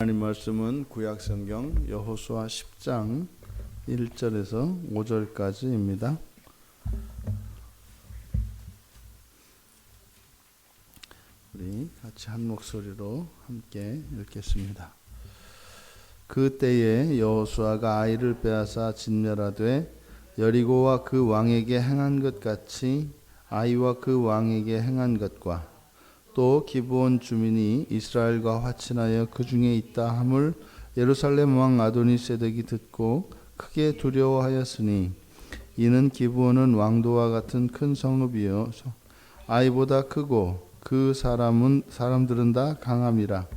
하나님 말씀은 구약성경 여호수아 10장 1절에서 5절까지입니다. 우리 같이 한 목소리로 함께 읽겠습니다. 그때에 여호수아가 아이를 빼앗아 진멸하되 여리고와 그 왕에게 행한 것 같이 아이와 그 왕에게 행한 것과 또 기브온 주민이 이스라엘과 화친하여 그 중에 있다 함을 예루살렘 왕 아도니세덱이 듣고 크게 두려워하였으니 이는 기브온은 왕도와 같은 큰 성읍이요 아이보다 크고 그 사람들은 다 강함이라.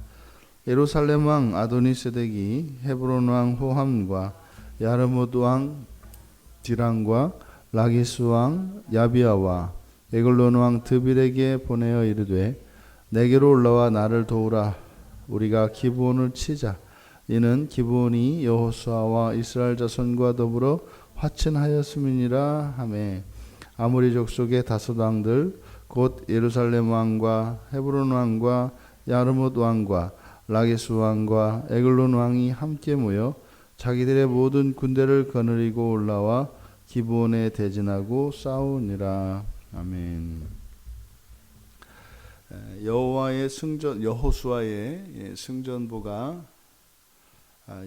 예루살렘 왕 아도니세덱이 헤브론 왕 호함과 야르무드 왕 디랑과 라기스 왕 야비아와 에글론 왕 드빌에게 보내어 이르되 내게로 올라와 나를 도우라. 우리가 기브온을 치자. 이는 기브온이 여호수아와 이스라엘 자손과 더불어 화친하였음이니라 하매 아모리 족속의 다섯 왕들 곧 예루살렘 왕과 헤브론 왕과 야르뭇 왕과 라기스 왕과 에글론 왕이 함께 모여 자기들의 모든 군대를 거느리고 올라와 기브온에 대진하고 싸우니라. 아멘. 여호와의 승전, 여호수아의 승전보가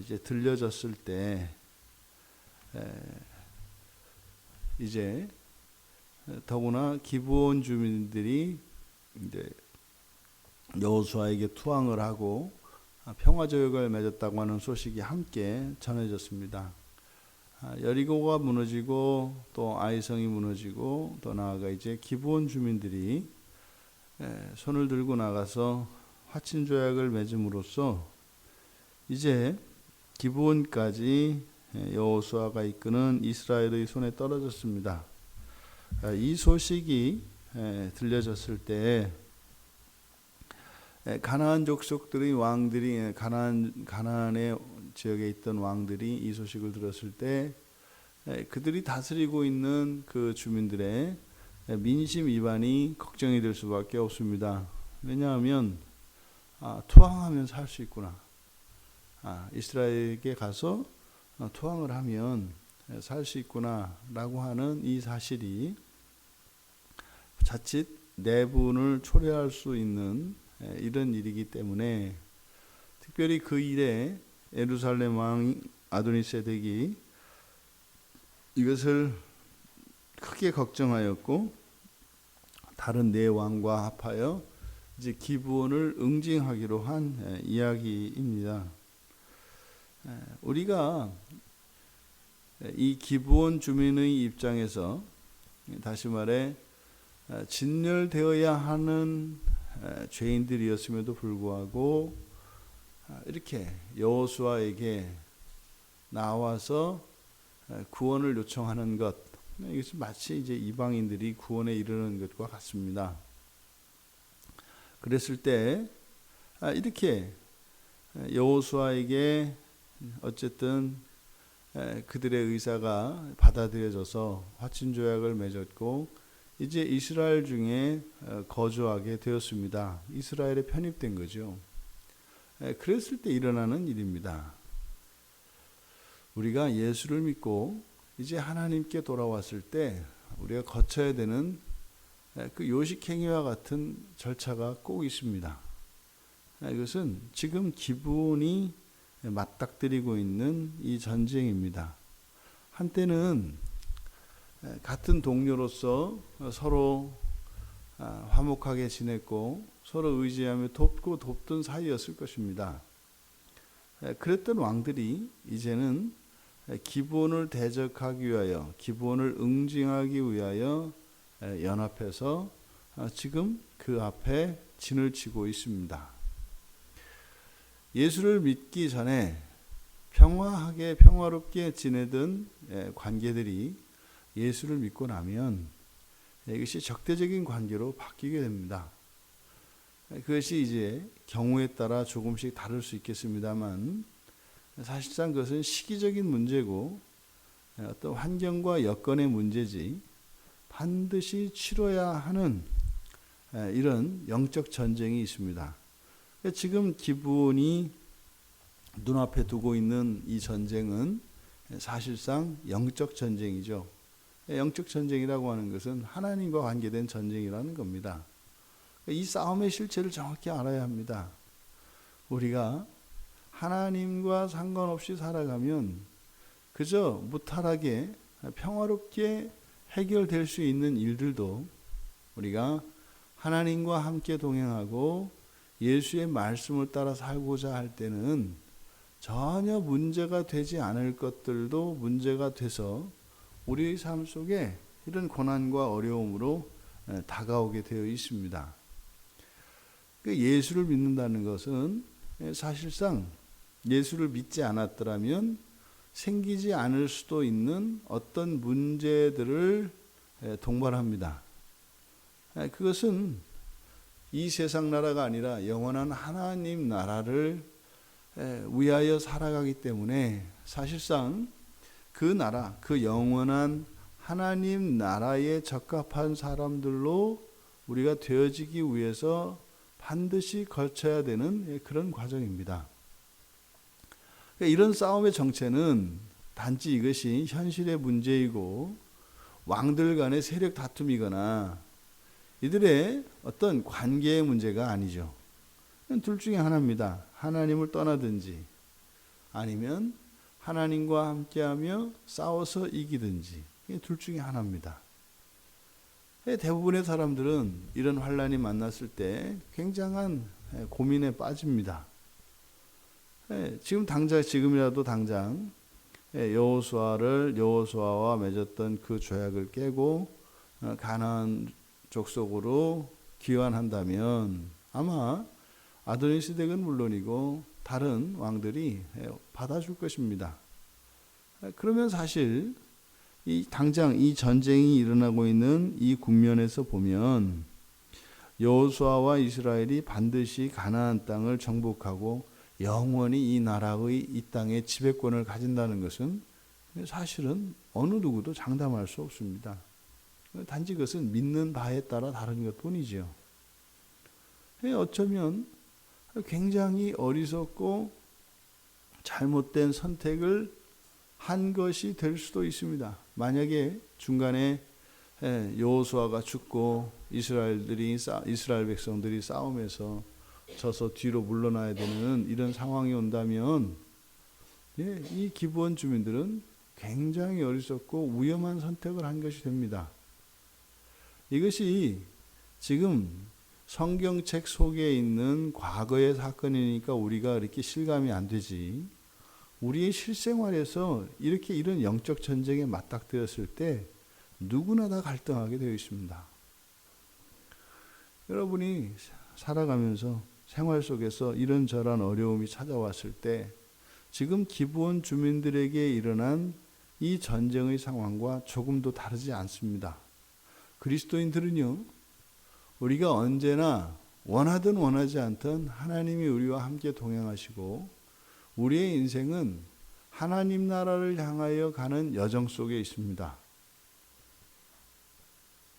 이제 들려졌을 때 이제 더구나 기브온 주민들이 이제 여호수아에게 투항을 하고 평화조약을 맺었다고 하는 소식이 함께 전해졌습니다. 여리고가 무너지고 또 아이성이 무너지고 또 나아가 이제 기브온 주민들이 손을 들고 나가서 화친 조약을 맺음으로써 이제 기브온까지 여호수아가 이끄는 이스라엘의 손에 떨어졌습니다. 이 소식이 들려졌을 때 가나안 족속들의 왕들이 가나안의 지역에 있던 왕들이 이 소식을 들었을 때 그들이 다스리고 있는 그 주민들의 민심 이반이 걱정이 될 수밖에 없습니다. 왜냐하면 투항하면 살 수 있구나. 이스라엘에게 가서 투항을 하면 살 수 있구나라고 하는 이 사실이 자칫 내분을 초래할 수 있는 이런 일이기 때문에 특별히 그 일에 예루살렘 왕 아도니세덱이 이것을 크게 걱정하였고 다른 네 왕과 합하여 이제 기브온을 응징하기로 한 이야기입니다. 우리가 이 기브온 주민의 입장에서 다시 말해 진멸되어야 하는 죄인들이었음에도 불구하고 이렇게 여호수아에게 나와서 구원을 요청하는 것, 이것은 마치 이제 이방인들이 구원에 이르는 것과 같습니다. 그랬을 때 이렇게 여호수아에게 어쨌든 그들의 의사가 받아들여져서 화친 조약을 맺었고 이제 이스라엘 중에 거주하게 되었습니다. 이스라엘에 편입된 거죠. 그랬을 때 일어나는 일입니다. 우리가 예수를 믿고 이제 하나님께 돌아왔을 때 우리가 거쳐야 되는 그 요식행위와 같은 절차가 꼭 있습니다. 이것은 지금 기브온이 맞닥뜨리고 있는 이 전쟁입니다. 한때는 같은 동료로서 서로 화목하게 지냈고 서로 의지하며 돕고 돕던 사이였을 것입니다. 그랬던 왕들이 이제는 기브온을 대적하기 위하여 기브온을 응징하기 위하여 연합해서 지금 그 앞에 진을 치고 있습니다. 예수를 믿기 전에 평화롭게 지내던 관계들이 예수를 믿고 나면 이것이 적대적인 관계로 바뀌게 됩니다. 그것이 이제 경우에 따라 조금씩 다를 수 있겠습니다만 사실상 그것은 시기적인 문제고 어떤 환경과 여건의 문제지 반드시 치러야 하는 이런 영적 전쟁이 있습니다. 지금 기브온이 눈앞에 두고 있는 이 전쟁은 사실상 영적 전쟁이죠. 영적 전쟁이라고 하는 것은 하나님과 관계된 전쟁이라는 겁니다. 이 싸움의 실체를 정확히 알아야 합니다. 우리가 하나님과 상관없이 살아가면 그저 무탈하게 평화롭게 해결될 수 있는 일들도 우리가 하나님과 함께 동행하고 예수의 말씀을 따라 살고자 할 때는 전혀 문제가 되지 않을 것들도 문제가 돼서 우리의 삶 속에 이런 고난과 어려움으로 다가오게 되어 있습니다. 예수를 믿는다는 것은 사실상 예수를 믿지 않았더라면 생기지 않을 수도 있는 어떤 문제들을 동반합니다. 그것은 이 세상 나라가 아니라 영원한 하나님 나라를 위하여 살아가기 때문에 사실상 그 나라, 그 영원한 하나님 나라에 적합한 사람들로 우리가 되어지기 위해서 반드시 거쳐야 되는 그런 과정입니다. 이런 싸움의 정체는 단지 이것이 현실의 문제이고 왕들 간의 세력 다툼이거나 이들의 어떤 관계의 문제가 아니죠. 둘 중에 하나입니다. 하나님을 떠나든지 아니면 하나님과 함께하며 싸워서 이기든지 둘 중에 하나입니다. 대부분의 사람들은 이런 환란이 만났을 때 굉장한 고민에 빠집니다. 지금이라도 당장 여호수아와 맺었던 그 조약을 깨고 가나안 족속으로 귀환한다면 아마 아도니스덱은 물론이고 다른 왕들이 받아줄 것입니다. 그러면 사실 당장 이 전쟁이 일어나고 있는 이 국면에서 보면 여호수아와 이스라엘이 반드시 가나안 땅을 정복하고 영원히 이 나라의 이 땅의 지배권을 가진다는 것은 사실은 어느 누구도 장담할 수 없습니다. 단지 그것은 믿는 바에 따라 다른 것뿐이죠. 어쩌면 굉장히 어리석고 잘못된 선택을 한 것이 될 수도 있습니다. 만약에 중간에 여호수아가 죽고 이스라엘 백성들이 싸움에서 져서 뒤로 물러나야 되는 이런 상황이 온다면 이 기브온 주민들은 굉장히 어리석고 위험한 선택을 한 것이 됩니다. 이것이 지금 성경책 속에 있는 과거의 사건이니까 우리가 이렇게 실감이 안 되지. 우리의 실생활에서 이런 영적 전쟁에 맞닥뜨렸을 때 누구나 다 갈등하게 되어 있습니다. 여러분이 살아가면서 생활 속에서 이런저런 어려움이 찾아왔을 때 지금 기브온 주민들에게 일어난 이 전쟁의 상황과 조금도 다르지 않습니다. 그리스도인들은요, 우리가 언제나 원하든 원하지 않든 하나님이 우리와 함께 동행하시고 우리의 인생은 하나님 나라를 향하여 가는 여정 속에 있습니다.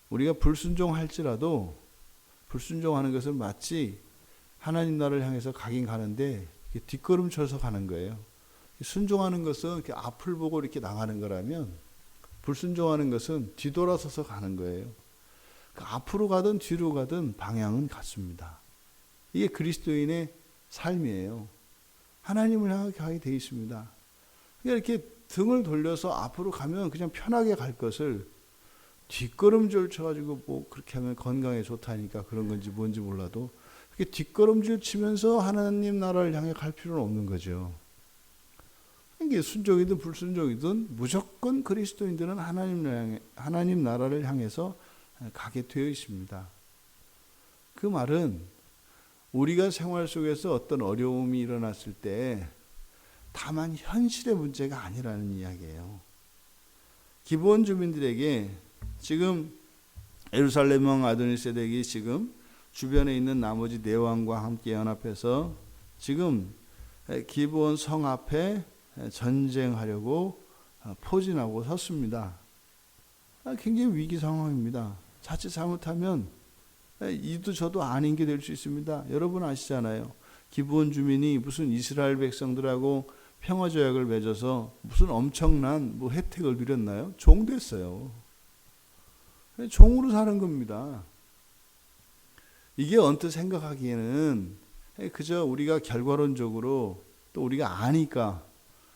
우리가 불순종할지라도 불순종하는 것은 마치 하나님 나라를 향해서 가긴 가는데 뒷걸음쳐서 가는 거예요. 순종하는 것은 이렇게 앞을 보고 이렇게 나가는 거라면 불순종하는 것은 뒤돌아서서 가는 거예요. 앞으로 가든 뒤로 가든 방향은 같습니다. 이게 그리스도인의 삶이에요. 하나님을 향하게 가게 되어 있습니다. 이렇게 등을 돌려서 앞으로 가면 그냥 편하게 갈 것을 뒷걸음질 쳐가지고 뭐 그렇게 하면 건강에 좋다니까 그런 건지 뭔지 몰라도 이렇게 뒷걸음질 치면서 하나님 나라를 향해 갈 필요는 없는 거죠. 이게 순종이든 불순종이든 무조건 그리스도인들은 하나님 나라를 향해서 가게 되어 있습니다. 그 말은 우리가 생활 속에서 어떤 어려움이 일어났을 때 다만 현실의 문제가 아니라는 이야기예요. 기브온 주민들에게 지금 예루살렘 왕 아도니세덱이 지금 주변에 있는 나머지 네 왕과 함께 연합해서 지금 기브온 성 앞에 전쟁하려고 포진하고 섰습니다. 굉장히 위기 상황입니다. 자칫 잘못하면 이도 저도 아닌 게 될 수 있습니다. 여러분 아시잖아요. 기브온 주민이 무슨 이스라엘 백성들하고 평화조약을 맺어서 무슨 엄청난 뭐 혜택을 누렸나요? 종 됐어요. 종으로 사는 겁니다. 이게 언뜻 생각하기에는 그저 우리가 결과론적으로 또 우리가 아니까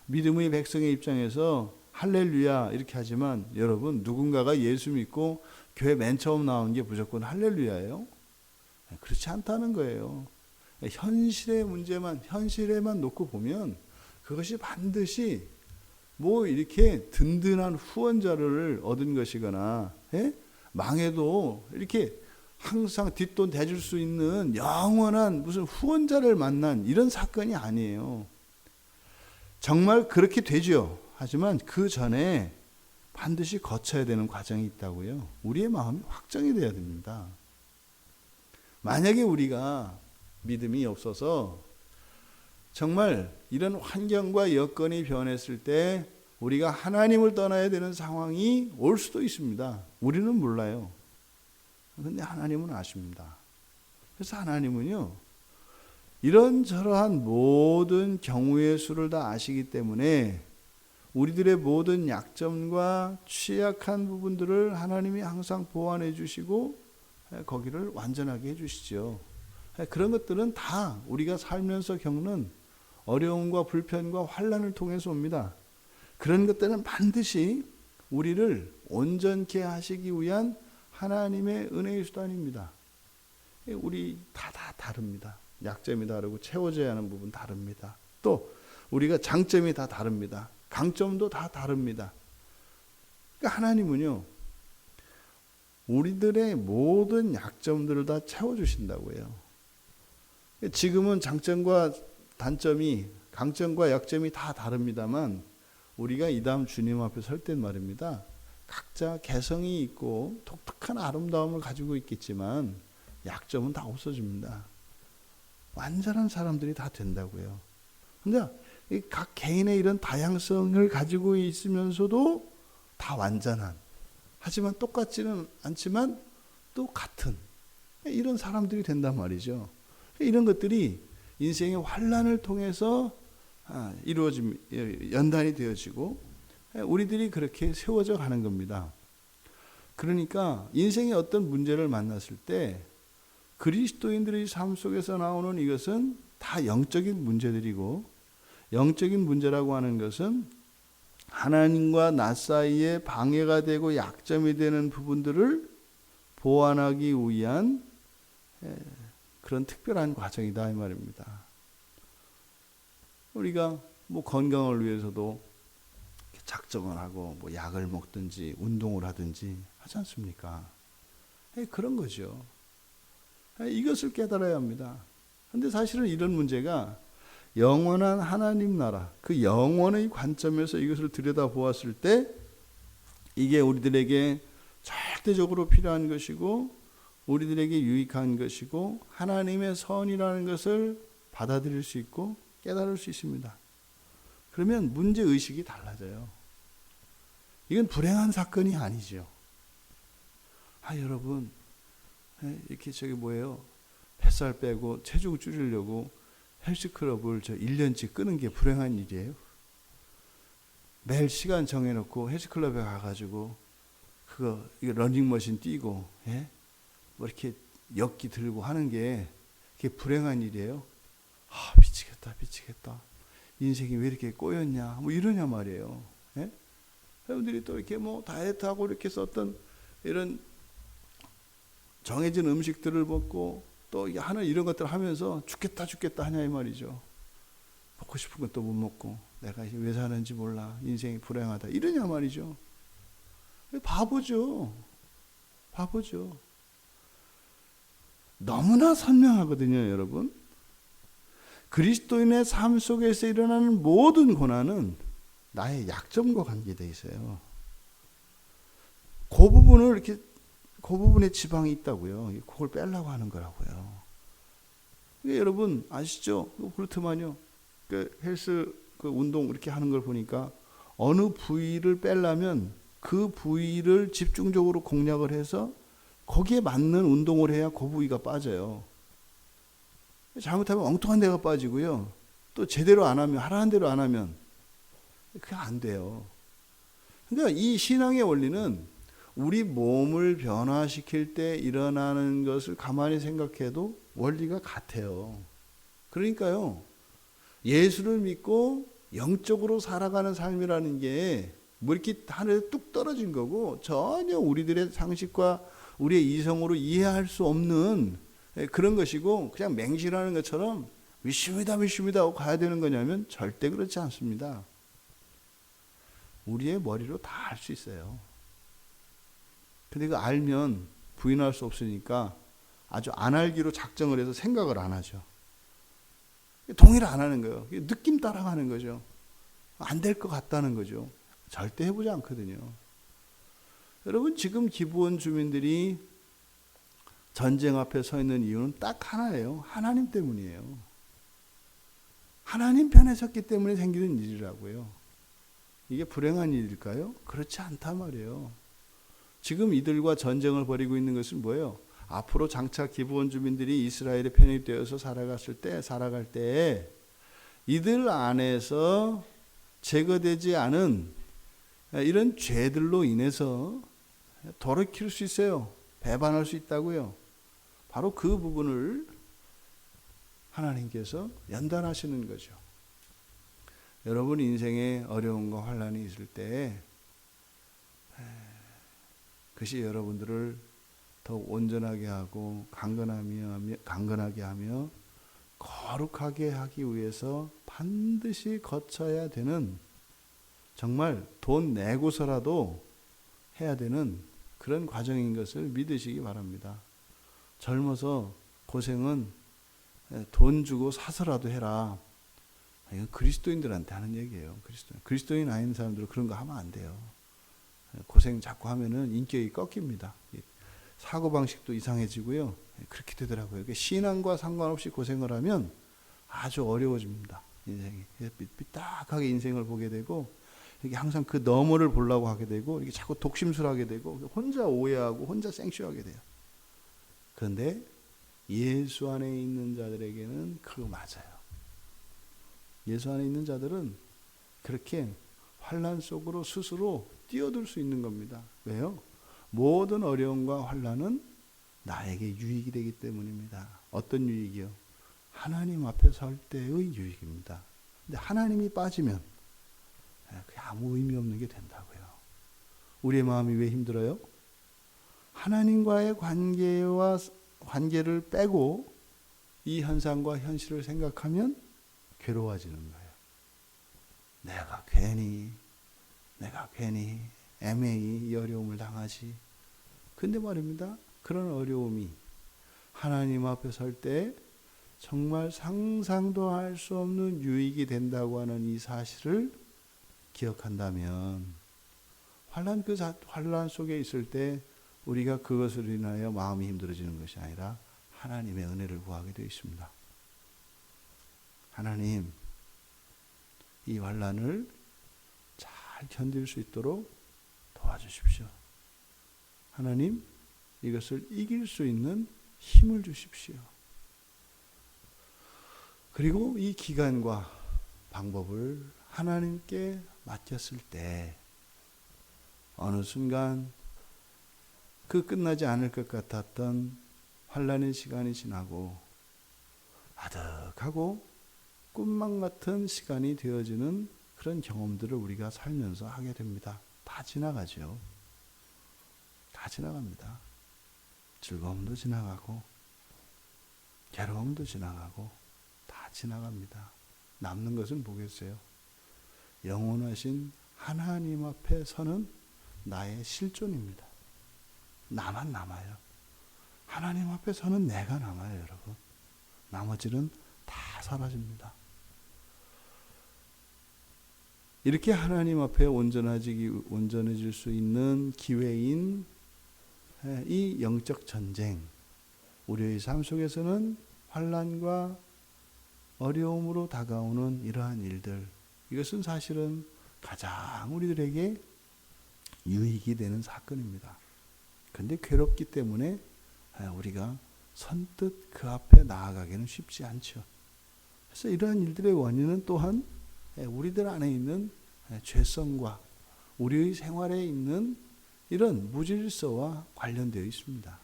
믿음의 백성의 입장에서 할렐루야 이렇게 하지만 여러분 누군가가 예수 믿고 교회 맨 처음 나온 게 무조건 할렐루야예요? 그렇지 않다는 거예요. 현실의 문제만 현실에만 놓고 보면 그것이 반드시 뭐 이렇게 든든한 후원자를 얻은 것이거나 망해도 이렇게 항상 뒷돈 대줄 수 있는 영원한 무슨 후원자를 만난 이런 사건이 아니에요. 정말 그렇게 되죠. 하지만 그 전에 반드시 거쳐야 되는 과정이 있다고요. 우리의 마음이 확정이 돼야 됩니다. 만약에 우리가 믿음이 없어서 정말 이런 환경과 여건이 변했을 때 우리가 하나님을 떠나야 되는 상황이 올 수도 있습니다. 우리는 몰라요. 그런데 하나님은 아십니다. 그래서 하나님은요, 이런저러한 모든 경우의 수를 다 아시기 때문에 우리들의 모든 약점과 취약한 부분들을 하나님이 항상 보완해 주시고 거기를 완전하게 해 주시죠. 그런 것들은 다 우리가 살면서 겪는 어려움과 불편과 환난을 통해서 옵니다. 그런 것들은 반드시 우리를 온전케 하시기 위한 하나님의 은혜의 수단입니다. 우리 다 다릅니다. 약점이 다르고 채워져야 하는 부분 다릅니다. 또 우리가 장점이 다 다릅니다. 강점도 다 다릅니다. 그러니까 하나님은요, 우리들의 모든 약점들을 다 채워주신다고요. 지금은 장점과 단점이, 강점과 약점이 다 다릅니다만 우리가 이 다음 주님 앞에 설 땐 말입니다. 각자 개성이 있고 독특한 아름다움을 가지고 있겠지만 약점은 다 없어집니다. 완전한 사람들이 다 된다고요. 근데 각 개인의 이런 다양성을 가지고 있으면서도 다 완전한, 하지만 똑같지는 않지만 또 같은 이런 사람들이 된단 말이죠. 이런 것들이 인생의 환난을 통해서 연단이 되어지고 우리들이 그렇게 세워져 가는 겁니다. 그러니까 인생의 어떤 문제를 만났을 때 그리스도인들의 삶 속에서 나오는 이것은 다 영적인 문제들이고, 영적인 문제라고 하는 것은 하나님과 나 사이에 방해가 되고 약점이 되는 부분들을 보완하기 위한 그런 특별한 과정이다 이 말입니다. 우리가 뭐 건강을 위해서도 작정을 하고 뭐 약을 먹든지 운동을 하든지 하지 않습니까? 그런 거죠. 이것을 깨달아야 합니다. 그런데 사실은 이런 문제가 영원한 하나님 나라, 그 영원의 관점에서 이것을 들여다보았을 때 이게 우리들에게 절대적으로 필요한 것이고 우리들에게 유익한 것이고 하나님의 선이라는 것을 받아들일 수 있고 깨달을 수 있습니다. 그러면 문제의식이 달라져요. 이건 불행한 사건이 아니죠. 여러분 이렇게 뱃살 빼고 체중 줄이려고 헬스클럽을 1년치 끄는 게 불행한 일이에요? 매일 시간 정해놓고 헬스클럽에 가가지고 이거 러닝머신 뛰고 뭐 이렇게 역기 들고 하는 게 그게 불행한 일이에요? 미치겠다. 인생이 왜 이렇게 꼬였냐? 뭐 이러냐 말이에요. 여러분들이 또 이렇게 뭐 다이어트하고 이렇게 썼던 이런 정해진 음식들을 먹고 또 하는 이런 것들 하면서 죽겠다 하냐 이 말이죠. 먹고 싶은 것도 못 먹고 내가 왜 사는지 몰라. 인생이 불행하다. 이러냐 말이죠. 바보죠. 너무나 선명하거든요, 여러분. 그리스도인의 삶 속에서 일어나는 모든 고난은 나의 약점과 관계되어 있어요. 그 부분에 지방이 있다고요. 그걸 빼려고 하는 거라고요. 여러분 아시죠? 그렇더만요. 헬스 운동 이렇게 하는 걸 보니까 어느 부위를 빼려면 그 부위를 집중적으로 공략을 해서 거기에 맞는 운동을 해야 그 부위가 빠져요. 잘못하면 엉뚱한 데가 빠지고요. 또 제대로 안 하면, 하라는 대로 안 하면 그게 안 돼요. 그러니까 이 신앙의 원리는 우리 몸을 변화시킬 때 일어나는 것을 가만히 생각해도 원리가 같아요. 그러니까요, 예수를 믿고 영적으로 살아가는 삶이라는 게 뭐 이렇게 하늘에 뚝 떨어진 거고 전혀 우리들의 상식과 우리의 이성으로 이해할 수 없는 그런 것이고 그냥 맹신하는 것처럼 믿습니다 하고 가야 되는 거냐면 절대 그렇지 않습니다. 우리의 머리로 다 알 수 있어요. 근데 그 알면 부인할 수 없으니까 아주 안 알기로 작정을 해서 생각을 안 하죠. 동의를 안 하는 거예요. 느낌 따라가는 거죠. 안 될 것 같다는 거죠. 절대 해보지 않거든요. 여러분, 지금 기브온 주민들이 전쟁 앞에 서 있는 이유는 딱 하나예요. 하나님 때문이에요. 하나님 편에 섰기 때문에 생기는 일이라고요. 이게 불행한 일일까요? 그렇지 않단 말이에요. 지금 이들과 전쟁을 벌이고 있는 것은 뭐예요? 앞으로 장차 기브온 주민들이 이스라엘의 편이 되어서 살아갈 때 이들 안에서 제거되지 않은 이런 죄들로 인해서 돌이킬 수 있어요. 배반할 수 있다고요. 바로 그 부분을 하나님께서 연단하시는 거죠. 여러분 인생에 어려움과 환난이 있을 때 그것이 여러분들을 더욱 온전하게 하고 강건하게 하며 거룩하게 하기 위해서 반드시 거쳐야 되는, 정말 돈 내고서라도 해야 되는 그런 과정인 것을 믿으시기 바랍니다. 젊어서 고생은 돈 주고 사서라도 해라. 이건 그리스도인들한테 하는 얘기예요. 그리스도인 아닌 사람들은 그런 거 하면 안 돼요. 고생 자꾸 하면은 인격이 꺾입니다. 사고방식도 이상해지고요. 그렇게 되더라고요. 신앙과 상관없이 고생을 하면 아주 어려워집니다. 인생이. 삐딱하게 인생을 보게 되고, 이게 항상 그 너머를 보려고 하게 되고, 이게 자꾸 독심술하게 되고, 혼자 오해하고, 혼자 생쇼하게 돼요. 그런데 예수 안에 있는 자들에게는 그거 맞아요. 예수 안에 있는 자들은 그렇게 환난 속으로 스스로 뛰어들 수 있는 겁니다. 왜요? 모든 어려움과 환난은 나에게 유익이 되기 때문입니다. 어떤 유익이요? 하나님 앞에 설 때의 유익입니다. 근데 하나님이 빠지면 그게 아무 의미 없는 게 된다고요. 우리의 마음이 왜 힘들어요? 하나님과의 관계를 빼고 이 현상과 현실을 생각하면 괴로워지는 거예요. 내가 괜히 애매히 이 어려움을 당하지. 근데 말입니다. 그런 어려움이 하나님 앞에 설 때 정말 상상도 할 수 없는 유익이 된다고 하는 이 사실을 기억한다면 환난 속에 있을 때 우리가 그것을 인하여 마음이 힘들어지는 것이 아니라 하나님의 은혜를 구하게 되어 있습니다. 하나님, 이 환난을 잘 견딜 수 있도록 도와주십시오. 하나님, 이것을 이길 수 있는 힘을 주십시오. 그리고 이 기간과 방법을 하나님께 맡겼을 때 어느 순간 그 끝나지 않을 것 같았던 환난의 시간이 지나고 아득하고 꿈만 같은 시간이 되어지는 그런 경험들을 우리가 살면서 하게 됩니다. 다 지나가죠. 다 지나갑니다. 즐거움도 지나가고 괴로움도 지나가고 다 지나갑니다. 남는 것은 뭐겠어요? 영원하신 하나님 앞에 서는 나의 실존입니다. 나만 남아요. 하나님 앞에 서는 내가 남아요, 여러분. 나머지는 다 사라집니다. 이렇게 하나님 앞에 온전해질 수 있는 기회인 이 영적 전쟁, 우리의 삶 속에서는 환난과 어려움으로 다가오는 이러한 일들, 이것은 사실은 가장 우리들에게 유익이 되는 사건입니다. 그런데 괴롭기 때문에 우리가 선뜻 그 앞에 나아가기는 쉽지 않죠. 그래서 이러한 일들의 원인은 또한 우리들 안에 있는 죄성과 우리의 생활에 있는 이런 무질서와 관련되어 있습니다.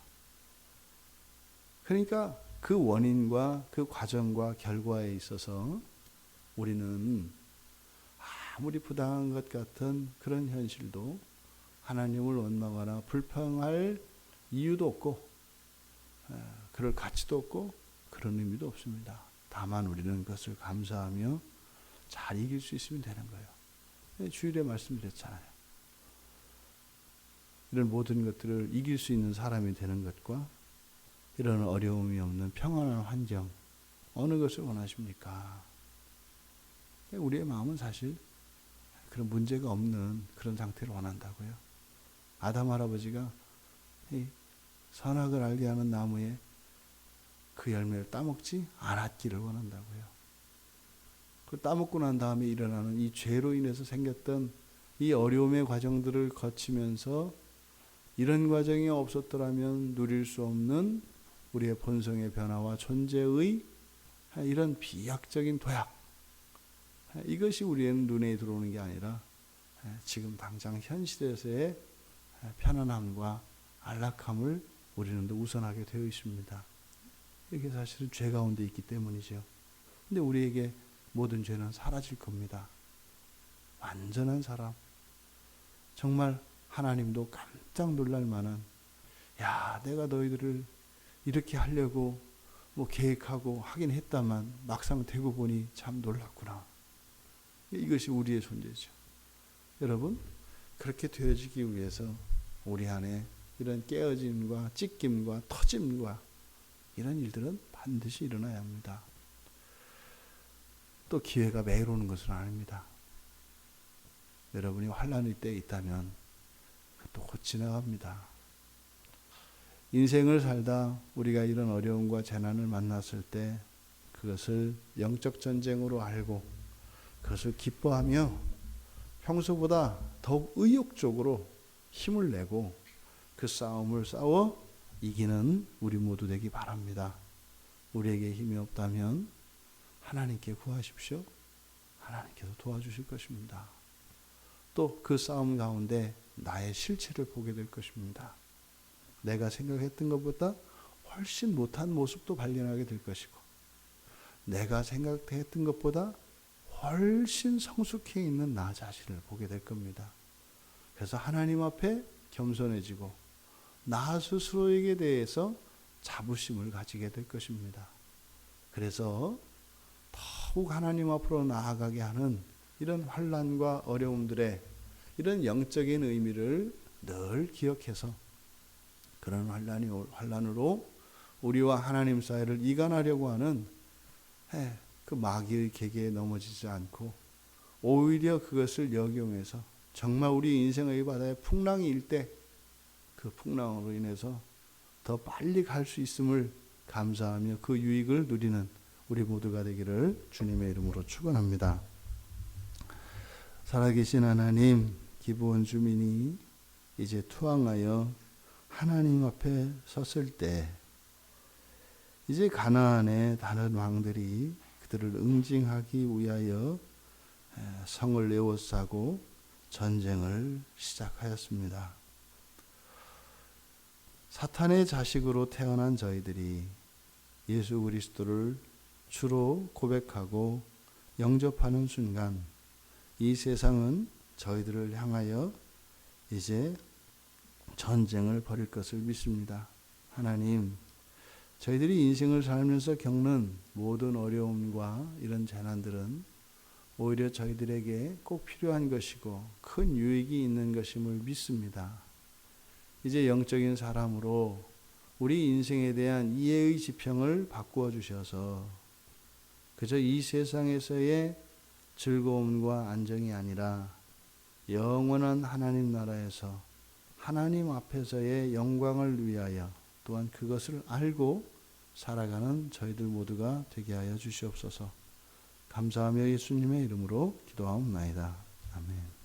그러니까 그 원인과 그 과정과 결과에 있어서 우리는 아무리 부당한 것 같은 그런 현실도 하나님을 원망하거나 불평할 이유도 없고 그럴 가치도 없고 그런 의미도 없습니다. 다만 우리는 그것을 감사하며 잘 이길 수 있으면 되는 거예요. 주일에 말씀드렸잖아요. 이런 모든 것들을 이길 수 있는 사람이 되는 것과 이런 어려움이 없는 평안한 환경, 어느 것을 원하십니까? 우리의 마음은 사실 그런 문제가 없는 그런 상태를 원한다고요. 아담 할아버지가 이 선악을 알게 하는 나무에 그 열매를 따먹지 않았기를 원한다고요. 그 따먹고 난 다음에 일어나는 이 죄로 인해서 생겼던 이 어려움의 과정들을 거치면서 이런 과정이 없었더라면 누릴 수 없는 우리의 본성의 변화와 존재의 이런 비약적인 도약, 이것이 우리의 눈에 들어오는 게 아니라 지금 당장 현실에서의 편안함과 안락함을 우리는 더 우선하게 되어 있습니다. 이게 사실은 죄 가운데 있기 때문이죠. 근데 우리에게 모든 죄는 사라질 겁니다. 완전한 사람, 정말 하나님도 깜짝 놀랄 만한, 야, 내가 너희들을 이렇게 하려고 뭐 계획하고 하긴 했다만 막상 되고 보니 참 놀랐구나. 이것이 우리의 존재죠. 여러분, 그렇게 되어지기 위해서 우리 안에 이런 깨어짐과 찢김과 터짐과 이런 일들은 반드시 일어나야 합니다. 또 기회가 매일 오는 것은 아닙니다. 여러분이 환난의 때에 있다면 그것도 곧 지나갑니다. 인생을 살다 우리가 이런 어려움과 재난을 만났을 때 그것을 영적 전쟁으로 알고 그것을 기뻐하며 평소보다 더욱 의욕적으로 힘을 내고 그 싸움을 싸워 이기는 우리 모두 되기 바랍니다. 우리에게 힘이 없다면 하나님께 구하십시오. 하나님께서 도와주실 것입니다. 또 그 싸움 가운데 나의 실체를 보게 될 것입니다. 내가 생각했던 것보다 훨씬 못한 모습도 발견하게 될 것이고 내가 생각했던 것보다 훨씬 성숙해 있는 나 자신을 보게 될 겁니다. 그래서 하나님 앞에 겸손해지고 나 스스로에게 대해서 자부심을 가지게 될 것입니다. 그래서 더욱 하나님 앞으로 나아가게 하는 이런 환난과 어려움들의 이런 영적인 의미를 늘 기억해서 그런 환난으로 우리와 하나님 사이를 이간하려고 하는 그 마귀의 계계에 넘어지지 않고 오히려 그것을 역용해서 정말 우리 인생의 바다에 풍랑이 일 때 그 풍랑으로 인해서 더 빨리 갈 수 있음을 감사하며 그 유익을 누리는 우리 모두가 되기를 주님의 이름으로 축원합니다. 살아계신 하나님, 기브온 주민이 이제 투항하여 하나님 앞에 섰을 때 이제 가나안의 다른 왕들이 그들을 응징하기 위하여 성을 에워싸고 전쟁을 시작하였습니다. 사탄의 자식으로 태어난 저희들이 예수 그리스도를 주로 고백하고 영접하는 순간 이 세상은 저희들을 향하여 이제 전쟁을 벌일 것을 믿습니다. 하나님, 저희들이 인생을 살면서 겪는 모든 어려움과 이런 재난들은 오히려 저희들에게 꼭 필요한 것이고 큰 유익이 있는 것임을 믿습니다. 이제 영적인 사람으로 우리 인생에 대한 이해의 지평을 바꾸어 주셔서 그저 이 세상에서의 즐거움과 안정이 아니라 영원한 하나님 나라에서 하나님 앞에서의 영광을 위하여 또한 그것을 알고 살아가는 저희들 모두가 되게 하여 주시옵소서. 감사하며 예수님의 이름으로 기도하옵나이다. 아멘.